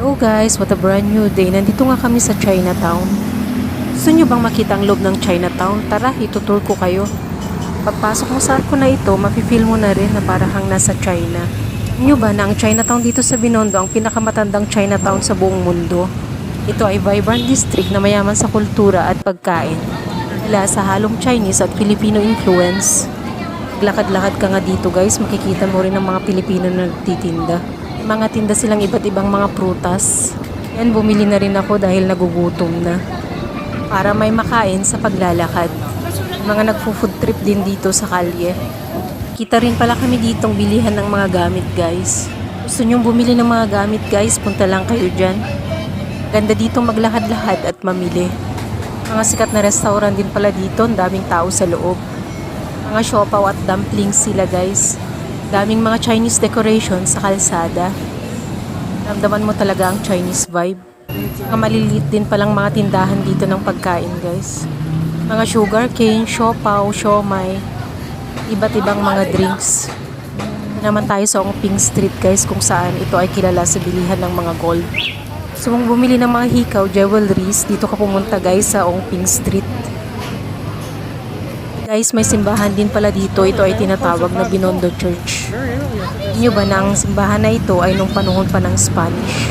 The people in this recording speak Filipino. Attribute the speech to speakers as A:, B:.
A: Hello guys, what a brand new day. Nandito nga kami sa Chinatown. Gusto nyo bang makita ang loob ng Chinatown? Tara, itutur ko kayo. Pagpasok mo sa arko na ito, mapifeel mo na rin na parang nasa China. Alam nyo ba na ang Chinatown dito sa Binondo ang pinakamatandang Chinatown sa buong mundo? Ito ay vibrant district na mayaman sa kultura at pagkain. Mula sa halong Chinese at Filipino influence. Lakad-lakad ka nga dito guys, makikita mo rin ang mga Pilipino na nagtitinda. Mga tinda silang iba't ibang mga prutas. Yan, bumili na rin ako dahil nagugutom na. Para may makain sa paglalakad. Mga nagfo-food trip din dito sa kalye. Kita rin pala kami ditong bilihan ng mga gamit guys. Gusto nyong bumili ng mga gamit guys, punta lang kayo dyan. Ganda dito maglakad-lakad at mamili. Mga sikat na restaurant din pala dito, ang daming tao sa loob. Mga siopaw at dumplings sila guys. Daming mga Chinese decoration sa kalsada. Ramdaman mo talaga ang Chinese vibe. Mga maliliit din palang mga tindahan dito ng pagkain guys. Mga sugar cane, siopaw, siomai, iba't ibang mga drinks. Ito naman tayo sa Ongping Street guys, kung saan ito ay kilala sa bilihan ng mga gold. So kung bumili ng mga hikaw, jewelries, dito ka pumunta guys sa Ongping Street. Guys, may simbahan din pala dito. Ito ay tinatawag na Binondo Church. Inyo ba na ang simbahan na ito ay nung panahon pa ng Spanish?